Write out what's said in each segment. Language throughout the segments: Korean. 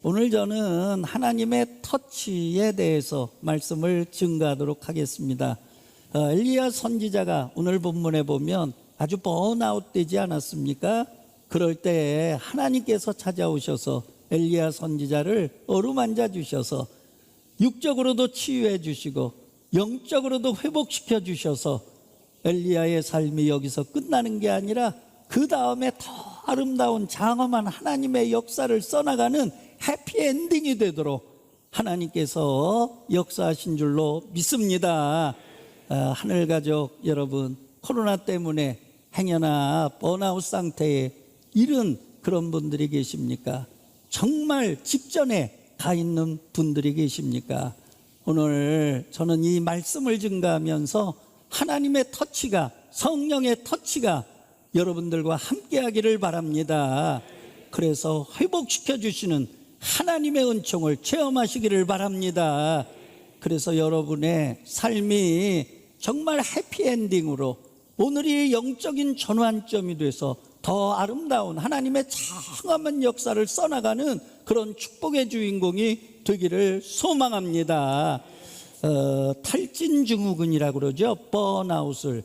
오늘 저는 하나님의 터치에 대해서 말씀을 증거하도록 하겠습니다. 엘리야 선지자가 오늘 본문에 보면 아주 번아웃 되지 않았습니까? 그럴 때 하나님께서 찾아오셔서 엘리야 선지자를 어루만져 주셔서 육적으로도 치유해 주시고 영적으로도 회복시켜 주셔서 엘리야의 삶이 여기서 끝나는 게 아니라 그 다음에 더 아름다운 장엄한 하나님의 역사를 써나가는 해피엔딩이 되도록 하나님께서 역사하신 줄로 믿습니다. 하늘가족 여러분, 코로나 때문에 행여나 번아웃 상태에 이른 그런 분들이 계십니까? 정말 직전에 가 있는 분들이 계십니까? 오늘 저는 이 말씀을 증거하면서 하나님의 터치가, 성령의 터치가 여러분들과 함께 하기를 바랍니다. 그래서 회복시켜 주시는 하나님의 은총을 체험하시기를 바랍니다. 그래서 여러분의 삶이 정말 해피엔딩으로 오늘이 영적인 전환점이 돼서 더 아름다운 하나님의 장엄한 역사를 써나가는 그런 축복의 주인공이 되기를 소망합니다. 탈진증후군이라고 그러죠. 번아웃을.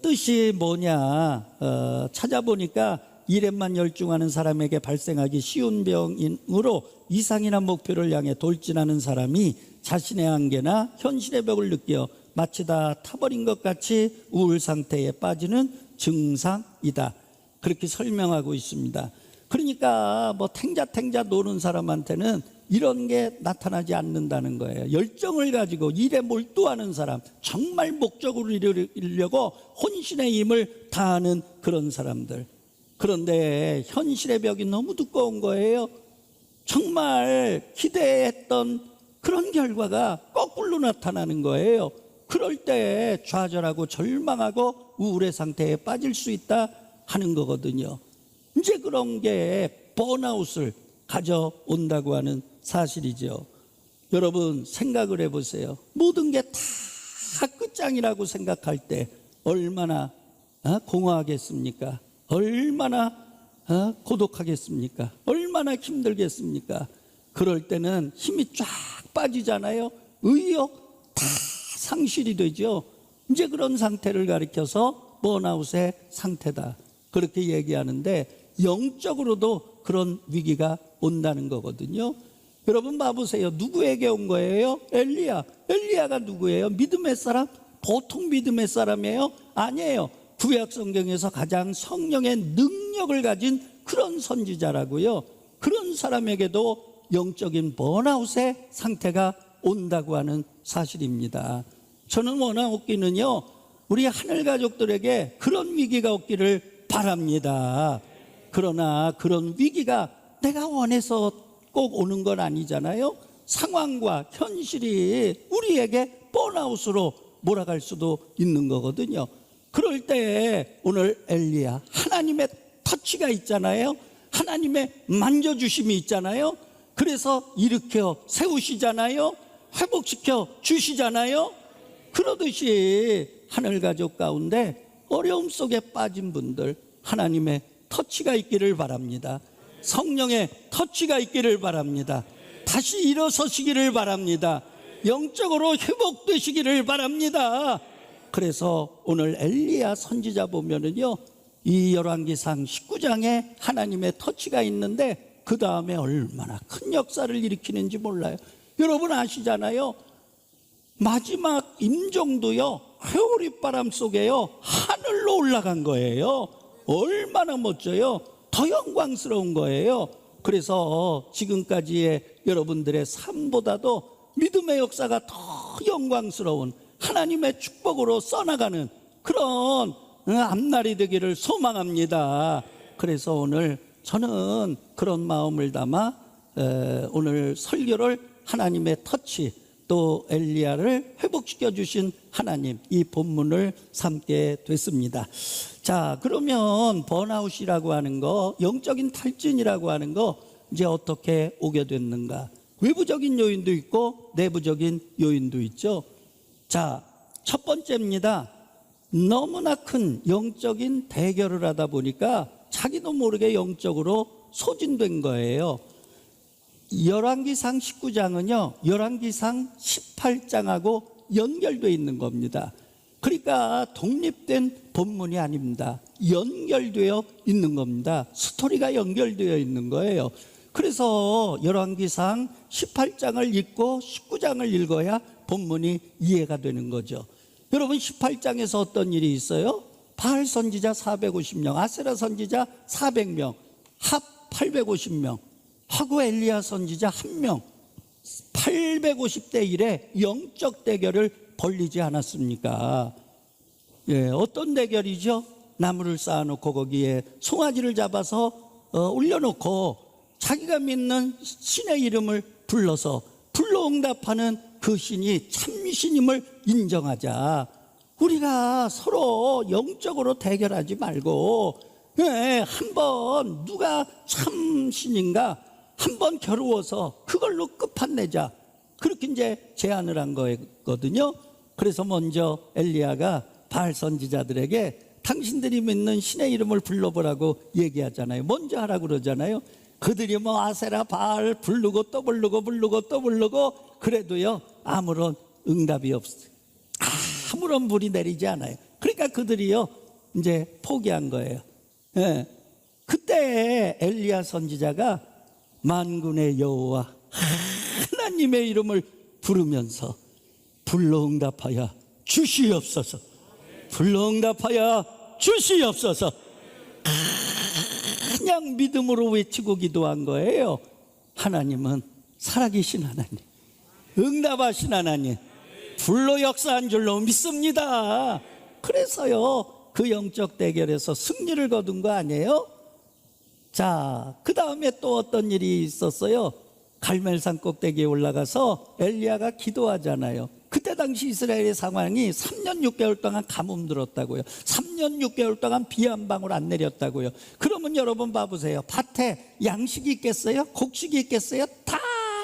뜻이 뭐냐 찾아보니까 일에만 열중하는 사람에게 발생하기 쉬운 병으로 이상이나 목표를 향해 돌진하는 사람이 자신의 한계나 현실의 벽을 느껴 마치 다 타버린 것 같이 우울 상태에 빠지는 증상이다. 그렇게 설명하고 있습니다. 그러니까 뭐 탱자탱자 노는 사람한테는 이런 게 나타나지 않는다는 거예요. 열정을 가지고 일에 몰두하는 사람, 정말 목적으로 이루려고 혼신의 힘을 다하는 그런 사람들. 그런데 현실의 벽이 너무 두꺼운 거예요. 정말 기대했던 그런 결과가 거꾸로 나타나는 거예요. 그럴 때 좌절하고 절망하고 우울의 상태에 빠질 수 있다 하는 거거든요. 이제 그런 게 번아웃을 가져온다고 하는 사실이죠. 여러분 생각을 해보세요. 모든 게 다 끝장이라고 생각할 때 얼마나 공허하겠습니까? 얼마나 고독하겠습니까? 얼마나 힘들겠습니까? 그럴 때는 힘이 쫙 빠지잖아요. 의욕 다 상실이 되죠. 이제 그런 상태를 가리켜서 번아웃의 상태다, 그렇게 얘기하는데 영적으로도 그런 위기가 온다는 거거든요. 여러분 봐보세요. 누구에게 온 거예요? 엘리야가 누구예요? 믿음의 사람? 보통 믿음의 사람이에요? 아니에요. 구약 성경에서 가장 성령의 능력을 가진 그런 선지자라고요. 그런 사람에게도 영적인 번아웃의 상태가 온다고 하는 사실입니다. 저는 원하옵기는요, 우리 하늘 가족들에게 그런 위기가 없기를 바랍니다. 그러나 그런 위기가 내가 원해서 꼭 오는 건 아니잖아요. 상황과 현실이 우리에게 번아웃으로 몰아갈 수도 있는 거거든요. 그럴 때 오늘 엘리야, 하나님의 터치가 있잖아요. 하나님의 만져주심이 있잖아요. 그래서 일으켜 세우시잖아요. 회복시켜 주시잖아요. 그러듯이 하늘 가족 가운데 어려움 속에 빠진 분들, 하나님의 터치가 있기를 바랍니다. 성령의 터치가 있기를 바랍니다. 다시 일어서시기를 바랍니다. 영적으로 회복되시기를 바랍니다. 그래서 오늘 엘리야 선지자 보면은요, 이 열왕기상 19장에 하나님의 터치가 있는데 그 다음에 얼마나 큰 역사를 일으키는지 몰라요. 여러분 아시잖아요. 마지막 임종도요, 회오리바람 속에요, 하늘로 올라간 거예요. 얼마나 멋져요. 더 영광스러운 거예요. 그래서 지금까지의 여러분들의 삶보다도 믿음의 역사가 더 영광스러운 하나님의 축복으로 써나가는 그런 앞날이 되기를 소망합니다. 그래서 오늘 저는 그런 마음을 담아 오늘 설교를 하나님의 터치, 또 엘리야를 회복시켜 주신 하나님, 이 본문을 삼게 됐습니다. 자, 그러면 번아웃이라고 하는 거, 영적인 탈진이라고 하는 거 이제 어떻게 오게 됐는가? 외부적인 요인도 있고 내부적인 요인도 있죠. 자, 첫 번째입니다. 너무나 큰 영적인 대결을 하다 보니까 자기도 모르게 영적으로 소진된 거예요. 열왕기상 19장은요 열왕기상 18장하고 연결되어 있는 겁니다. 그러니까 독립된 본문이 아닙니다. 연결되어 있는 겁니다. 스토리가 연결되어 있는 거예요. 그래서 열왕기상 18장을 읽고 19장을 읽어야 본문이 이해가 되는 거죠. 여러분 18장에서 어떤 일이 있어요? 바알 선지자 450명, 아세라 선지자 400명, 합 850명 하고 엘리야 선지자 1명, 850대 1의 영적 대결을 벌리지 않았습니까? 예, 어떤 대결이죠? 나무를 쌓아놓고 거기에 송아지를 잡아서 올려놓고 자기가 믿는 신의 이름을 불러서 불러응답하는 그 신이 참신임을 인정하자. 우리가 서로 영적으로 대결하지 말고 한번 누가 참신인가 한번 겨루어서 그걸로 끝판내자. 그렇게 이제 제안을 한 거거든요. 그래서 먼저 엘리야가 바알 선지자들에게 당신들이 믿는 신의 이름을 불러보라고 얘기하잖아요. 먼저 하라고 그러잖아요. 그들이 뭐 아세라 바알 부르고 또 부르고 또 부르고 그래도요 아무런 응답이 없어요. 아무런 물이 내리지 않아요. 그러니까 그들이요 이제 포기한 거예요. 예. 그때 엘리야 선지자가 만군의 여호와 하나님의 이름을 부르면서 불러응답하여 주시옵소서, 불러응답하여 주시옵소서, 그냥 믿음으로 외치고 기도한 거예요. 하나님은 살아계신 하나님, 응답하신 하나님, 불로 역사한 줄로 믿습니다. 그래서요 그 영적 대결에서 승리를 거둔 거 아니에요? 자, 그 다음에 또 어떤 일이 있었어요? 갈멜산 꼭대기에 올라가서 엘리야가 기도하잖아요. 그때 당시 이스라엘의 상황이 3년 6개월 동안 가뭄 들었다고요. 3년 6개월 동안 비 한 방울 안 내렸다고요. 그러면 여러분 봐보세요. 밭에 양식이 있겠어요? 곡식이 있겠어요? 다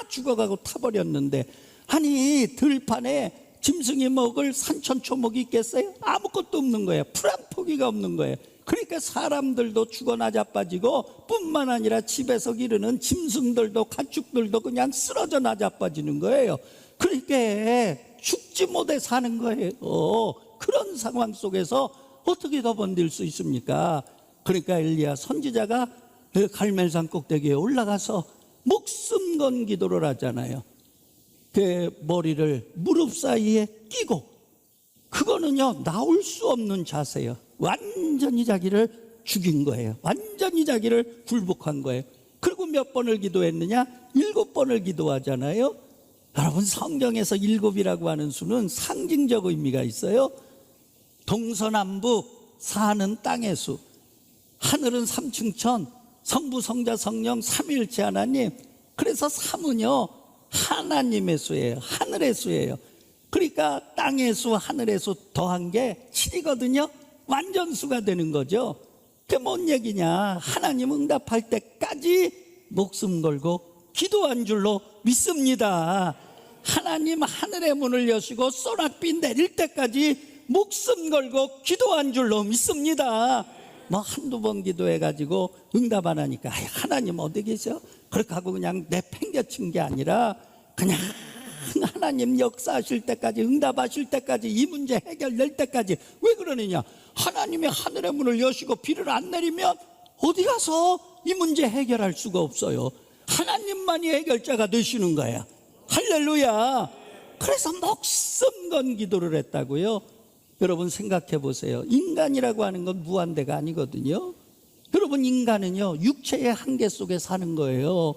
죽어가고 타버렸는데, 아니 들판에 짐승이 먹을 산천초목이 있겠어요? 아무것도 없는 거예요. 풀 한 포기가 없는 거예요. 그러니까 사람들도 죽어 나자빠지고 뿐만 아니라 집에서 기르는 짐승들도 가축들도 그냥 쓰러져 나자빠지는 거예요. 그러니까 죽지 못해 사는 거예요. 그런 상황 속에서 어떻게 더 버틸 수 있습니까? 그러니까 엘리야 선지자가 갈멜산 꼭대기에 올라가서 목숨 건 기도를 하잖아요. 그 머리를 무릎 사이에 끼고, 그거는요 나올 수 없는 자세예요. 완전히 자기를 죽인 거예요. 완전히 자기를 굴복한 거예요. 그리고 몇 번을 기도했느냐? 7번을 기도하잖아요. 여러분 성경에서 7이라고 하는 수는 상징적 의미가 있어요. 동서남북 사는 땅의 수, 하늘은 삼층천, 성부 성자 성령 삼위일체 하나님. 그래서 3은요 하나님의 수예요. 하늘의 수예요. 그러니까 땅의 수 하늘의 수 더한 게 7이거든요 완전수가 되는 거죠. 그게 뭔 얘기냐? 하나님 응답할 때까지 목숨 걸고 기도한 줄로 믿습니다. 하나님 하늘의 문을 여시고 소낙비 내릴 때까지 목숨 걸고 기도한 줄로 믿습니다. 뭐 한두 번 기도해가지고 응답 안 하니까 하나님 어디 계셔? 그렇게 하고 그냥 내팽개친 게 아니라 그냥 하나님 역사하실 때까지, 응답하실 때까지, 이 문제 해결될 때까지. 왜 그러느냐? 하나님이 하늘의 문을 여시고 비를 안 내리면 어디 가서 이 문제 해결할 수가 없어요. 하나님만이 해결자가 되시는 거야. 할렐루야. 그래서 목숨 건 기도를 했다고요. 여러분 생각해 보세요. 인간이라고 하는 건 무한대가 아니거든요. 여러분 인간은요 육체의 한계 속에 사는 거예요.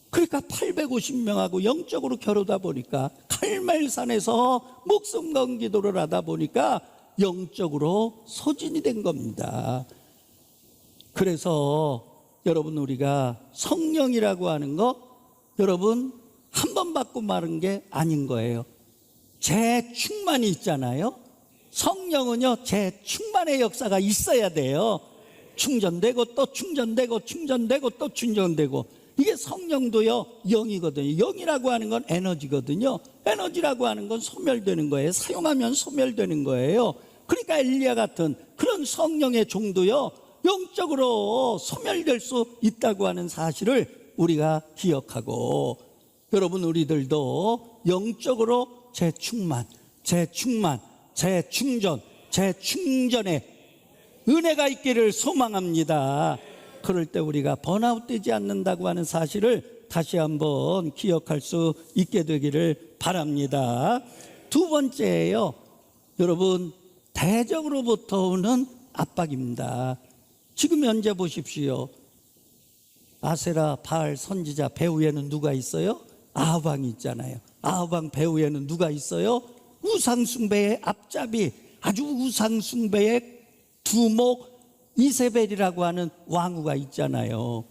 그러니까 850명하고 영적으로 겨루다 보니까, 갈멜산에서 목숨 건 기도를 하다 보니까 영적으로 소진이 된 겁니다. 그래서 여러분 우리가 성령이라고 하는 거 여러분 한 번 받고 마른 게 아닌 거예요. 재충만이 있잖아요. 성령은요 재충만의 역사가 있어야 돼요. 충전되고 또 충전되고 충전되고 또 충전되고. 이게 성령도요 영이거든요. 영이라고 하는 건 에너지거든요. 에너지라고 하는 건 소멸되는 거예요. 사용하면 소멸되는 거예요. 그러니까 엘리야 같은 그런 성령의 종도요 영적으로 소멸될 수 있다고 하는 사실을 우리가 기억하고, 여러분 우리들도 영적으로 재충만, 재충전, 재충전의 은혜가 있기를 소망합니다. 그럴 때 우리가 번아웃 되지 않는다고 하는 사실을 다시 한번 기억할 수 있게 되기를 바랍니다. 두 번째예요. 여러분, 대적으로부터 오는 압박입니다. 지금 현재 보십시오. 아세라 바알 선지자 배후에는 누가 있어요? 아하방이 있잖아요. 아하방 배후에는 누가 있어요? 우상숭배의 앞잡이, 아주 우상숭배의 두목 이세벨이라고 하는 왕후가 있잖아요.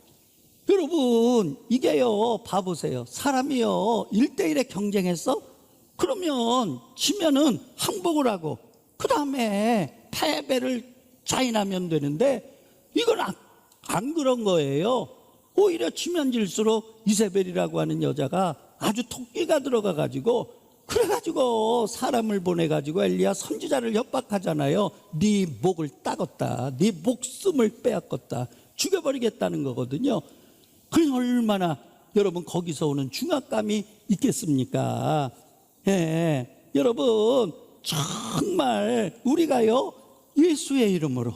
여러분, 이게요, 봐보세요. 사람이요 1대1에 경쟁했어? 그러면 지면은 항복을 하고 그 다음에 패배를 자인하면 되는데, 이건 안 그런 거예요. 오히려 지면 질수록 이세벨이라고 하는 여자가 아주 토끼가 들어가가지고, 그래가지고 사람을 보내가지고 엘리야 선지자를 협박하잖아요. 네 목을 따갔다, 네 목숨을 빼앗겼다, 죽여버리겠다는 거거든요. 그 얼마나 여러분 거기서 오는 중압감이 있겠습니까? 예, 여러분 정말 우리가요 예수의 이름으로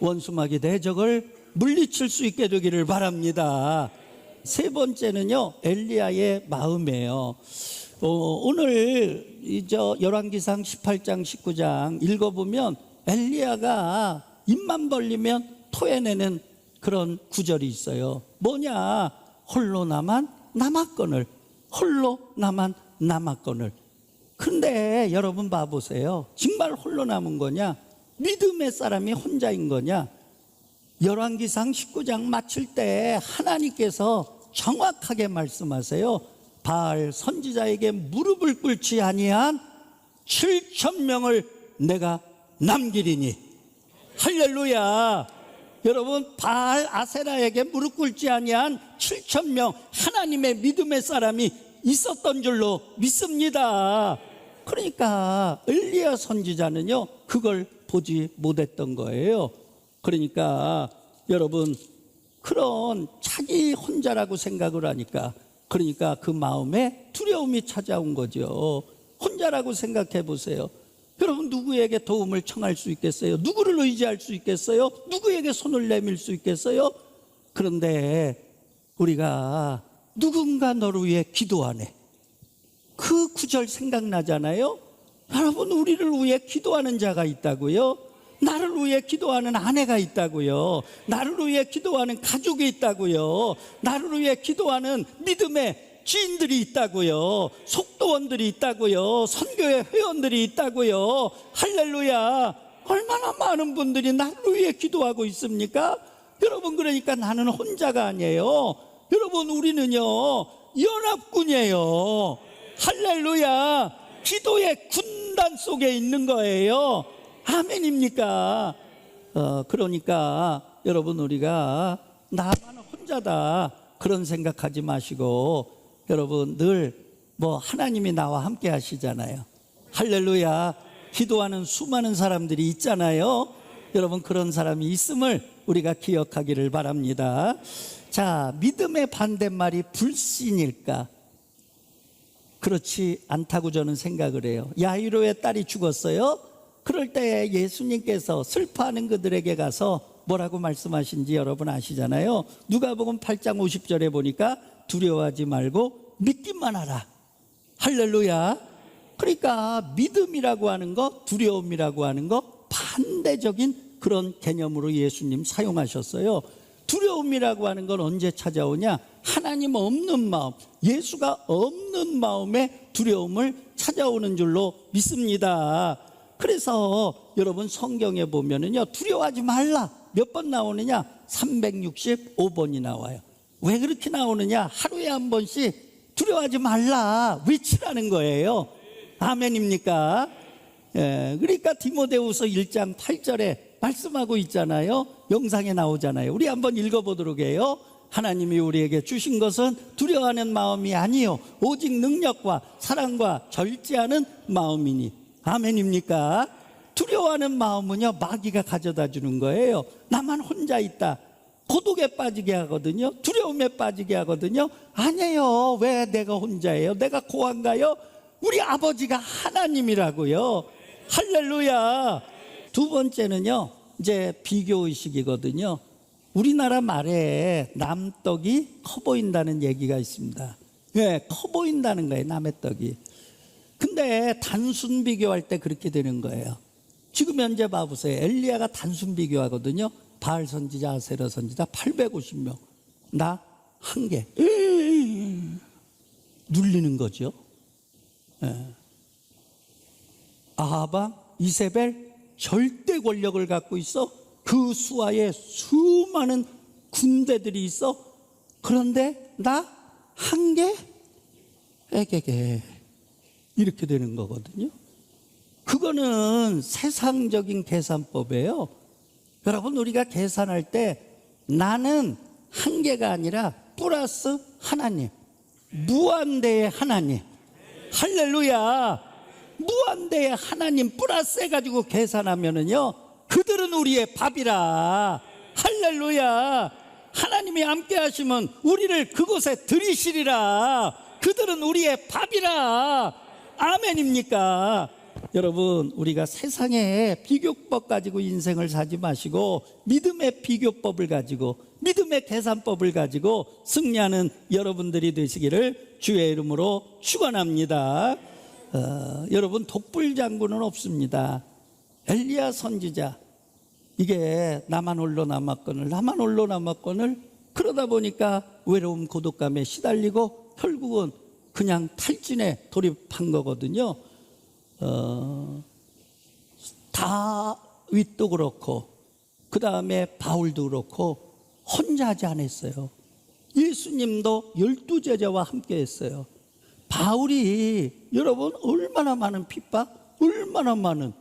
원수마귀 대적을 물리칠 수 있게 되기를 바랍니다. 세 번째는요, 엘리야의 마음이에요. 오늘 열왕기상 18장 19장 읽어보면 엘리야가 입만 벌리면 토해내는 그런 구절이 있어요. 뭐냐? 홀로 나만 남았거늘. 근데 여러분 봐보세요. 정말 홀로 남은 거냐? 믿음의 사람이 혼자인 거냐? 열왕기상 19장 마칠 때 하나님께서 정확하게 말씀하세요. 바알 선지자에게 무릎을 꿇지 아니한 7,000명을 내가 남기리니. 할렐루야. 여러분, 바알 아세라에게 무릎 꿇지 아니한 7,000명 하나님의 믿음의 사람이 있었던 줄로 믿습니다. 그러니까 엘리야 선지자는요 그걸 보지 못했던 거예요. 그러니까 여러분, 그런 자기 혼자라고 생각을 하니까, 그러니까 그 마음에 두려움이 찾아온 거죠. 혼자라고 생각해 보세요. 여러분, 누구에게 도움을 청할 수 있겠어요? 누구를 의지할 수 있겠어요? 누구에게 손을 내밀 수 있겠어요? 그런데 우리가 누군가 너를 위해 기도하네, 그 구절 생각나잖아요. 여러분, 우리를 위해 기도하는 자가 있다고요. 나를 위해 기도하는 아내가 있다고요. 나를 위해 기도하는 가족이 있다고요. 나를 위해 기도하는 믿음의 지인들이 있다고요. 속도원들이 있다고요. 선교회 회원들이 있다고요. 할렐루야. 얼마나 많은 분들이 나를 위해 기도하고 있습니까? 여러분, 그러니까 나는 혼자가 아니에요. 여러분, 우리는요 연합군이에요. 할렐루야. 기도의 군단 속에 있는 거예요. 아멘입니까? 그러니까 여러분, 우리가 나만 혼자다 그런 생각하지 마시고, 여러분 늘 하나님이 나와 함께 하시잖아요. 할렐루야. 기도하는 수많은 사람들이 있잖아요. 여러분, 그런 사람이 있음을 우리가 기억하기를 바랍니다. 자, 믿음의 반대말이 불신일까? 그렇지 않다고 저는 생각을 해요. 야이로의 딸이 죽었어요. 그럴 때 예수님께서 슬퍼하는 그들에게 가서 뭐라고 말씀하신지 여러분 아시잖아요. 누가복음 8장 50절에 보니까 두려워하지 말고 믿기만 하라. 할렐루야. 그러니까 믿음이라고 하는 거, 두려움이라고 하는 거 반대적인 그런 개념으로 예수님 사용하셨어요. 두려움이라고 하는 건 언제 찾아오냐? 하나님 없는 마음, 예수가 없는 마음에 두려움을 찾아오는 줄로 믿습니다. 그래서 여러분, 성경에 보면은요 두려워하지 말라 몇 번 나오느냐? 365번이 나와요. 왜 그렇게 나오느냐? 하루에 한 번씩 두려워하지 말라 외치라는 거예요. 아멘입니까? 예, 그러니까 디모데후서 1장 8절에 말씀하고 있잖아요. 영상에 나오잖아요. 우리 한번 읽어보도록 해요. 하나님이 우리에게 주신 것은 두려워하는 마음이 아니요 오직 능력과 사랑과 절제하는 마음이니. 아멘입니까? 두려워하는 마음은요 마귀가 가져다 주는 거예요. 나만 혼자 있다, 고독에 빠지게 하거든요. 두려움에 빠지게 하거든요. 아니에요. 왜 내가 혼자예요? 내가 고한가요? 우리 아버지가 하나님이라고요. 할렐루야. 두 번째는요, 이제 비교의식이거든요. 우리나라 말에 남떡이 커 보인다는 얘기가 있습니다. 네, 커 보인다는 거예요, 남의 떡이. 근데 단순 비교할 때 그렇게 되는 거예요. 지금 현재 봐보세요. 엘리야가 단순 비교하거든요. 바알 선지자, 아세라 선지자 850명. 나 1개. 눌리는 거죠. 네. 아합, 이세벨 절대 권력을 갖고 있어. 그 수하에 수많은 군대들이 있어. 그런데 나 1개? 에게게. 이렇게 되는 거거든요. 그거는 세상적인 계산법이에요. 여러분, 우리가 계산할 때 나는 1개가 아니라 플러스 하나님, 무한대의 하나님. 할렐루야. 무한대의 하나님 플러스 해가지고 계산하면은요, 그들은 우리의 밥이라. 할렐루야. 하나님이 함께 하시면 우리를 그곳에 들이시리라. 그들은 우리의 밥이라. 아멘입니까? 여러분, 우리가 세상의 비교법 가지고 인생을 사지 마시고 믿음의 비교법을 가지고, 믿음의 계산법을 가지고 승리하는 여러분들이 되시기를 주의 이름으로 축원합니다. 여러분, 독불장군은 없습니다. 엘리야 선지자, 이게 나만 홀로 남았거늘 그러다 보니까 외로움 고독감에 시달리고 결국은 그냥 탈진에 돌입한 거거든요. 다윗도 그렇고 그 다음에 바울도 그렇고 혼자 하지 않았어요. 예수님도 12제자와 함께 했어요. 바울이 여러분 얼마나 많은 핍박, 얼마나 많은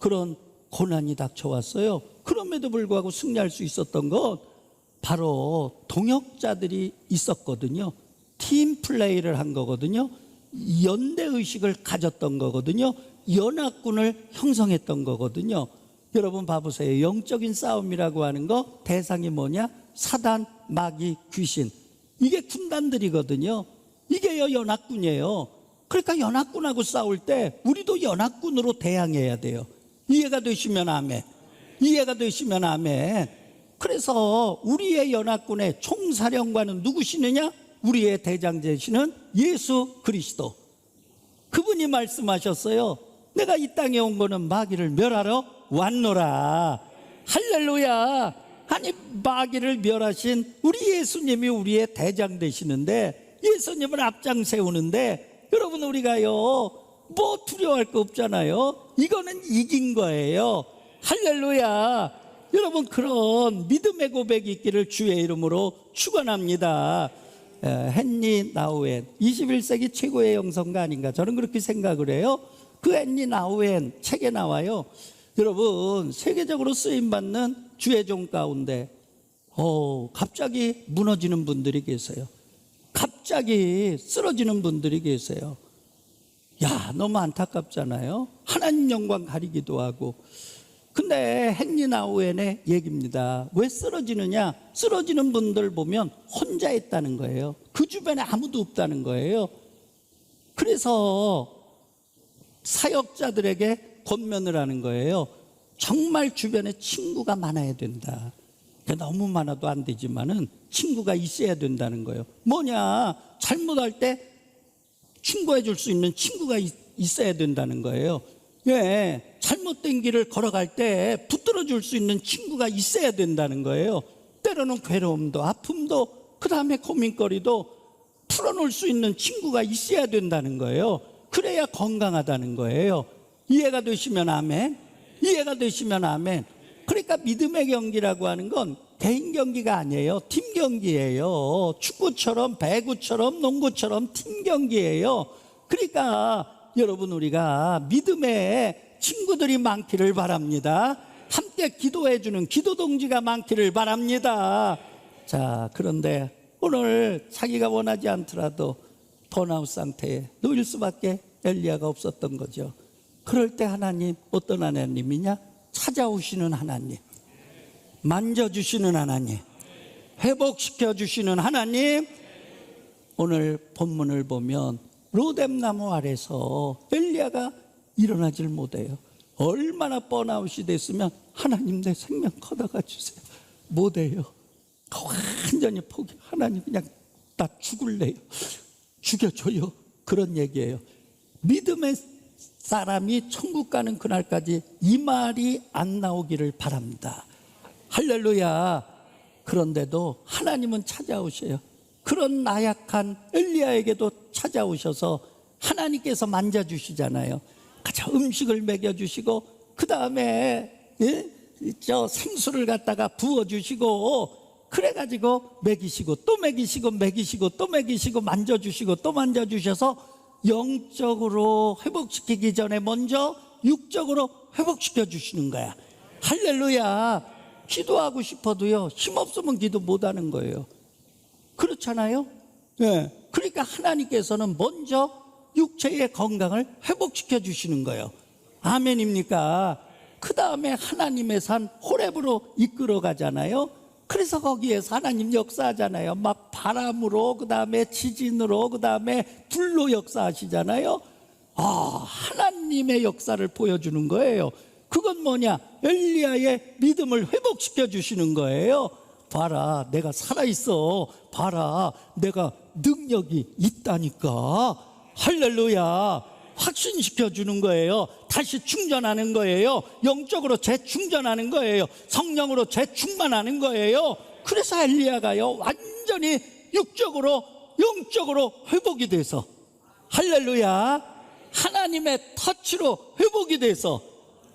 그런 고난이 닥쳐왔어요. 그럼에도 불구하고 승리할 수 있었던 건 바로 동역자들이 있었거든요. 팀 플레이를 한 거거든요. 연대의식을 가졌던 거거든요. 연합군을 형성했던 거거든요. 여러분 봐보세요. 영적인 싸움이라고 하는 거 대상이 뭐냐? 사단, 마귀, 귀신. 이게 군단들이거든요. 이게 연합군이에요. 그러니까 연합군하고 싸울 때 우리도 연합군으로 대항해야 돼요. 이해가 되시면 아멘. 이해가 되시면 아멘. 그래서 우리의 연합군의 총사령관은 누구시느냐? 우리의 대장 되시는 예수 그리스도. 그분이 말씀하셨어요. 내가 이 땅에 온 거는 마귀를 멸하러 왔노라. 할렐루야. 아니, 마귀를 멸하신 우리 예수님이 우리의 대장 되시는데, 예수님을 앞장 세우는데, 여러분 우리가요 뭐 두려워할 거 없잖아요. 이거는 이긴 거예요. 할렐루야. 여러분, 그런 믿음의 고백이 있기를 주의 이름으로 축원합니다. 헨리 나우엔, 21세기 최고의 영성가 아닌가, 저는 그렇게 생각을 해요. 그 헨리 나우엔 책에 나와요. 여러분, 세계적으로 쓰임받는 주의 종 가운데 갑자기 무너지는 분들이 계세요. 갑자기 쓰러지는 분들이 계세요. 야, 너무 안타깝잖아요. 하나님 영광 가리기도 하고. 근데 헨리 나우엔의 얘기입니다. 왜 쓰러지느냐? 쓰러지는 분들 보면 혼자 있다는 거예요. 그 주변에 아무도 없다는 거예요. 그래서 사역자들에게 권면을 하는 거예요. 정말 주변에 친구가 많아야 된다. 너무 많아도 안 되지만은 친구가 있어야 된다는 거예요. 뭐냐? 잘못할 때 친구해 줄 수 있는 친구가 있어야 된다는 거예요. 예, 잘못된 길을 걸어갈 때 붙들어 줄 수 있는 친구가 있어야 된다는 거예요. 때로는 괴로움도 아픔도 그 다음에 고민거리도 풀어놓을 수 있는 친구가 있어야 된다는 거예요. 그래야 건강하다는 거예요. 이해가 되시면 아멘. 이해가 되시면 아멘. 그러니까 믿음의 경기라고 하는 건 개인 경기가 아니에요. 팀 경기예요. 축구처럼 배구처럼 농구처럼 팀 경기예요. 그러니까 여러분, 우리가 믿음의 친구들이 많기를 바랍니다. 함께 기도해주는 기도 동지가 많기를 바랍니다. 자, 그런데 오늘 자기가 원하지 않더라도 번아웃 상태에 놓일 수밖에 엘리야가 없었던 거죠. 그럴 때 하나님, 어떤 하나님이냐? 찾아오시는 하나님, 만져주시는 하나님, 회복시켜 주시는 하나님. 오늘 본문을 보면 로뎀나무 아래서 엘리야가 일어나질 못해요. 얼마나 번아웃이 됐으면 하나님 내 생명 걷어가 주세요. 못해요. 완전히 포기. 하나님 그냥 나 죽을래요. 죽여줘요. 그런 얘기예요. 믿음의 사람이 천국 가는 그날까지 이 말이 안 나오기를 바랍니다. 할렐루야. 그런데도 하나님은 찾아오셔요. 그런 나약한 엘리야에게도 찾아오셔서 하나님께서 만져주시잖아요. 가자 음식을 먹여주시고 그 다음에 저 생수를 갖다가 부어주시고 그래가지고 먹이시고 또 먹이시고 먹이시고 또 먹이시고 만져주시고 또 만져주셔서 영적으로 회복시키기 전에 먼저 육적으로 회복시켜 주시는 거야. 할렐루야. 기도하고 싶어도요 힘없으면 기도 못하는 거예요. 그렇잖아요. 네. 그러니까 하나님께서는 먼저 육체의 건강을 회복시켜 주시는 거예요. 아멘입니까? 그 다음에 하나님의 산 호렙으로 이끌어 가잖아요. 그래서 거기에서 하나님 역사하잖아요. 막 바람으로, 그 다음에 지진으로, 그 다음에 불로 역사하시잖아요. 하나님의 역사를 보여주는 거예요. 그건 뭐냐? 엘리야의 믿음을 회복시켜 주시는 거예요. 봐라, 내가 살아있어. 봐라, 내가 능력이 있다니까. 할렐루야. 확신시켜 주는 거예요. 다시 충전하는 거예요. 영적으로 재충전하는 거예요. 성령으로 재충만하는 거예요. 그래서 엘리야가요 완전히 육적으로 영적으로 회복이 돼서, 할렐루야, 하나님의 터치로 회복이 돼서,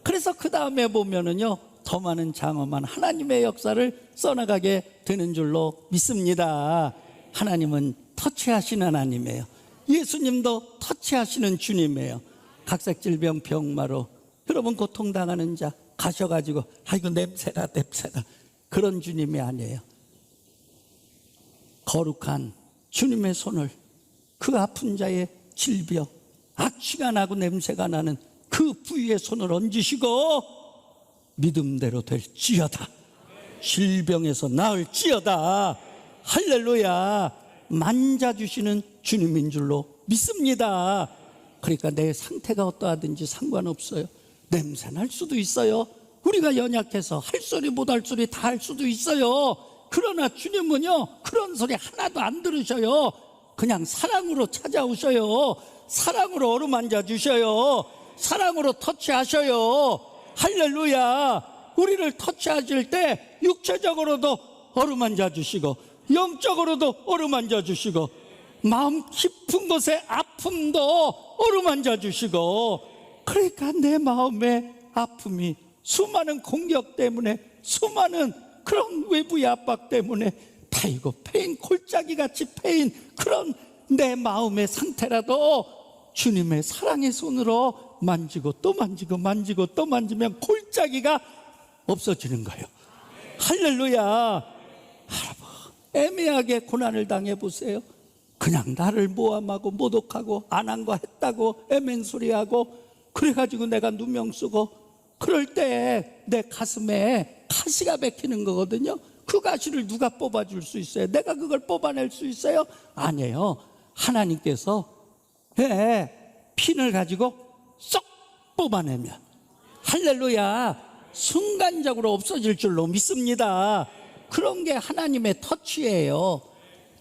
그래서 그 다음에 보면은요 더 많은 장엄한 하나님의 역사를 써나가게 되는 줄로 믿습니다. 하나님은 터치하시는 하나님이에요. 예수님도 터치하시는 주님이에요. 각색질병 병마로 여러분 고통당하는 자 가셔가지고 아이고 냄새가 그런 주님이 아니에요. 거룩한 주님의 손을 그 아픈 자의 질병, 악취가 나고 냄새가 나는 그 부위에 손을 얹으시고 믿음대로 될지어다, 질병에서 나을지어다, 할렐루야, 만져주시는 주님인 줄로 믿습니다. 그러니까 내 상태가 어떠하든지 상관없어요. 냄새 날 수도 있어요. 우리가 연약해서 할 소리 못할 소리 다 할 수도 있어요. 그러나 주님은요 그런 소리 하나도 안 들으셔요. 그냥 사랑으로 찾아오셔요. 사랑으로 어루만져 주셔요. 사랑으로 터치하셔요. 할렐루야. 우리를 터치하실 때 육체적으로도 어루만져 주시고 영적으로도 어루만져 주시고 마음 깊은 곳의 아픔도 어루만져 주시고, 그러니까 내 마음의 아픔이 수많은 공격 때문에, 수많은 그런 외부의 압박 때문에 파이고 패인, 골짜기 같이 패인 그런 내 마음의 상태라도 주님의 사랑의 손으로 만지고 또 만지고 만지고 또 만지면 골짜기가 없어지는 거예요. 할렐루야. 여러분 애매하게 고난을 당해보세요. 그냥 나를 모함하고 모독하고 안 한 거 했다고 애맨소리하고 그래가지고 내가 누명 쓰고 그럴 때 내 가슴에 가시가 박히는 거거든요. 그 가시를 누가 뽑아줄 수 있어요? 내가 그걸 뽑아낼 수 있어요? 아니에요. 하나님께서 핀을 가지고 쏙 뽑아내면, 할렐루야, 순간적으로 없어질 줄로 믿습니다. 그런 게 하나님의 터치예요.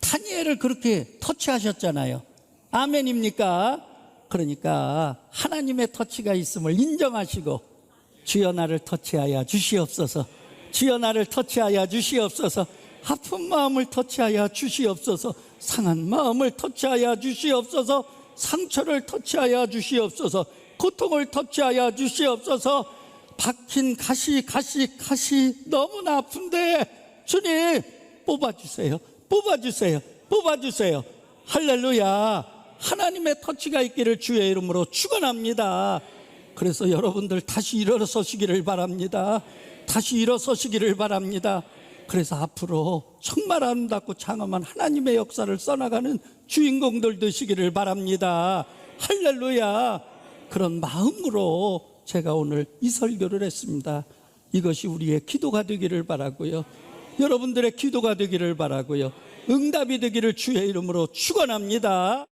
다니엘을 그렇게 터치하셨잖아요. 아멘입니까? 그러니까 하나님의 터치가 있음을 인정하시고 주여 나를 터치하여 주시옵소서, 주여 나를 터치하여 주시옵소서, 아픈 마음을 터치하여 주시옵소서, 상한 마음을 터치하여 주시옵소서, 상처를 터치하여 주시옵소서, 고통을 터치하여 주시옵소서, 박힌 가시 너무나 아픈데 주님 뽑아주세요. 뽑아주세요. 뽑아주세요. 할렐루야. 하나님의 터치가 있기를 주의 이름으로 축원합니다. 그래서 여러분들 다시 일어서시기를 바랍니다. 다시 일어서시기를 바랍니다. 그래서 앞으로 정말 아름답고 장엄한 하나님의 역사를 써나가는 주인공들 되시기를 바랍니다. 할렐루야. 그런 마음으로 제가 오늘 이 설교를 했습니다. 이것이 우리의 기도가 되기를 바라고요. 여러분들의 기도가 되기를 바라고요. 응답이 되기를 주의 이름으로 축원합니다.